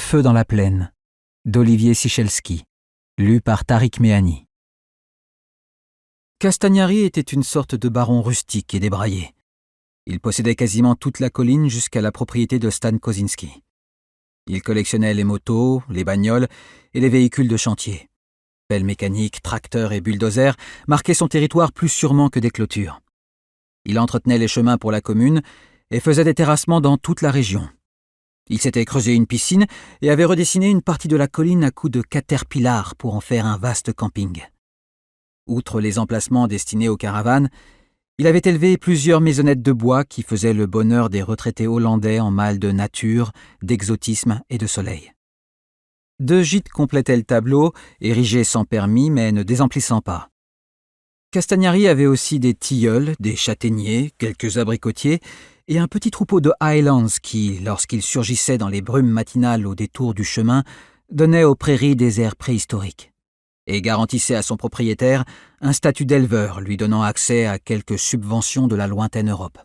Feu dans la plaine, d'Olivier Sichelski, lu par Tariq Méhani. Castagnari était une sorte de baron rustique et débraillé. Il possédait quasiment toute la colline jusqu'à la propriété de Stan Kozinski. Il collectionnait les motos, les bagnoles et les véhicules de chantier. Pelles mécaniques, tracteurs et bulldozers marquaient son territoire plus sûrement que des clôtures. Il entretenait les chemins pour la commune et faisait des terrassements dans toute la région. Il s'était creusé une piscine et avait redessiné une partie de la colline à coups de caterpillar pour en faire un vaste camping. Outre les emplacements destinés aux caravanes, il avait élevé plusieurs maisonnettes de bois qui faisaient le bonheur des retraités hollandais en mal de nature, d'exotisme et de soleil. 2 gîtes complétaient le tableau, érigés sans permis mais ne désemplissant pas. Castagnari avait aussi des tilleuls, des châtaigniers, quelques abricotiers et un petit troupeau de Highlands qui, lorsqu'ils surgissaient dans les brumes matinales au détour du chemin, donnaient aux prairies des airs préhistoriques et garantissait à son propriétaire un statut d'éleveur lui donnant accès à quelques subventions de la lointaine Europe.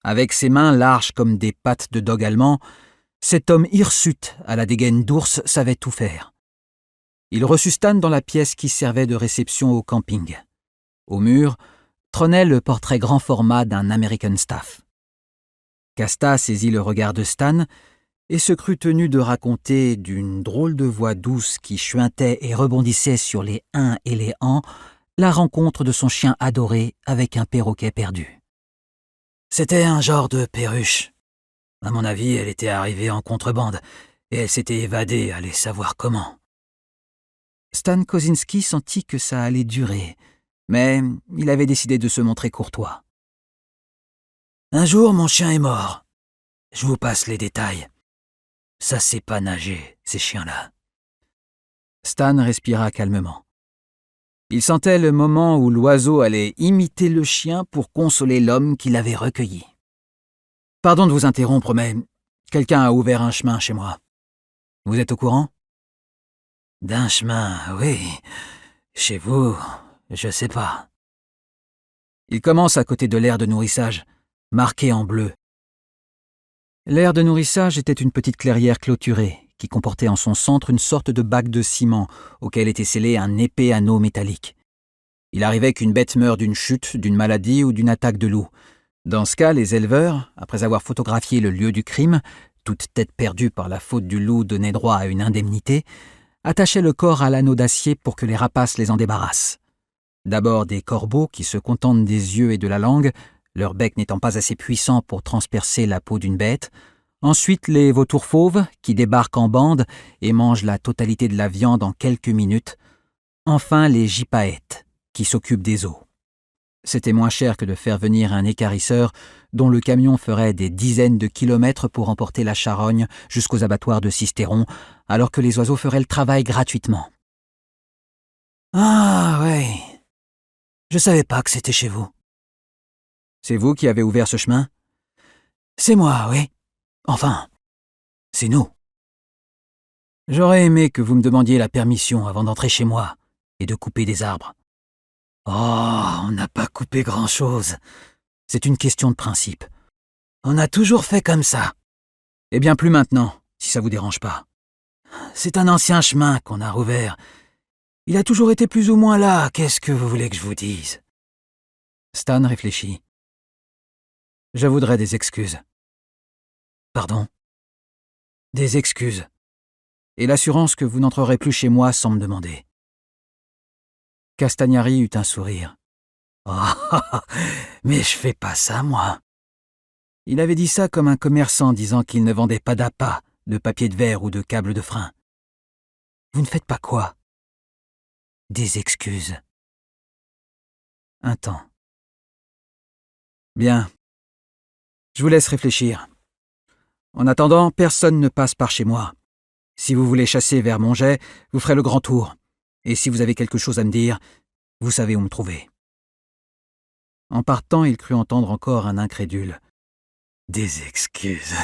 Avec ses mains larges comme des pattes de dogue allemand, cet homme hirsute à la dégaine d'ours savait tout faire. Il reçut Stan dans la pièce qui servait de réception au camping. Au mur trônait le portrait grand format d'un American Staff. Casta saisit le regard de Stan et se crut tenu de raconter d'une drôle de voix douce qui chuintait et rebondissait sur les uns et les ans la rencontre de son chien adoré avec un perroquet perdu. C'était un genre de perruche. À mon avis, elle était arrivée en contrebande et elle s'était évadée, allez savoir comment. Stan Kozinski sentit que ça allait durer, mais il avait décidé de se montrer courtois. Un jour, mon chien est mort. Je vous passe les détails. Ça sait pas nager, ces chiens-là. Stan respira calmement. Il sentait le moment où l'oiseau allait imiter le chien pour consoler l'homme qui l'avait recueilli. Pardon de vous interrompre, mais quelqu'un a ouvert un chemin chez moi. Vous êtes au courant? D'un chemin, oui. Chez vous, je sais pas. Il commence à côté de l'aire de nourrissage, marqué en bleu. L'aire de nourrissage était une petite clairière clôturée qui comportait en son centre une sorte de bac de ciment auquel était scellé un épais anneau métallique. Il arrivait qu'une bête meure d'une chute, d'une maladie ou d'une attaque de loup. Dans ce cas, les éleveurs, après avoir photographié le lieu du crime, toute tête perdue par la faute du loup donnait droit à une indemnité, attachaient le corps à l'anneau d'acier pour que les rapaces les en débarrassent. D'abord des corbeaux qui se contentent des yeux et de la langue, leur bec n'étant pas assez puissant pour transpercer la peau d'une bête. Ensuite, les vautours fauves, qui débarquent en bande et mangent la totalité de la viande en quelques minutes. Enfin, les gypaètes, qui s'occupent des os. C'était moins cher que de faire venir un équarrisseur dont le camion ferait des dizaines de kilomètres pour emporter la charogne jusqu'aux abattoirs de Sisteron, alors que les oiseaux feraient le travail gratuitement. Ah, ouais. Je savais pas que c'était chez vous. C'est vous qui avez ouvert ce chemin? C'est moi, oui. Enfin, c'est nous. J'aurais aimé que vous me demandiez la permission avant d'entrer chez moi et de couper des arbres. Oh, on n'a pas coupé grand-chose. C'est une question de principe. On a toujours fait comme ça. Eh bien, plus maintenant, si ça vous dérange pas. C'est un ancien chemin qu'on a rouvert. Il a toujours été plus ou moins là, qu'est-ce que vous voulez que je vous dise? Stan réfléchit. Je voudrais des excuses. Pardon? Des excuses. Et l'assurance que vous n'entrerez plus chez moi sans me demander. Castagnari eut un sourire. Oh, mais je fais pas ça, moi. Il avait dit ça comme un commerçant disant qu'il ne vendait pas d'appât, de papier de verre ou de câbles de frein. Vous ne faites pas quoi? Des excuses. Un temps. Bien. Je vous laisse réfléchir. En attendant, personne ne passe par chez moi. Si vous voulez chasser vers Montget, vous ferez le grand tour. Et si vous avez quelque chose à me dire, vous savez où me trouver. En partant, il crut entendre encore un incrédule. Des excuses.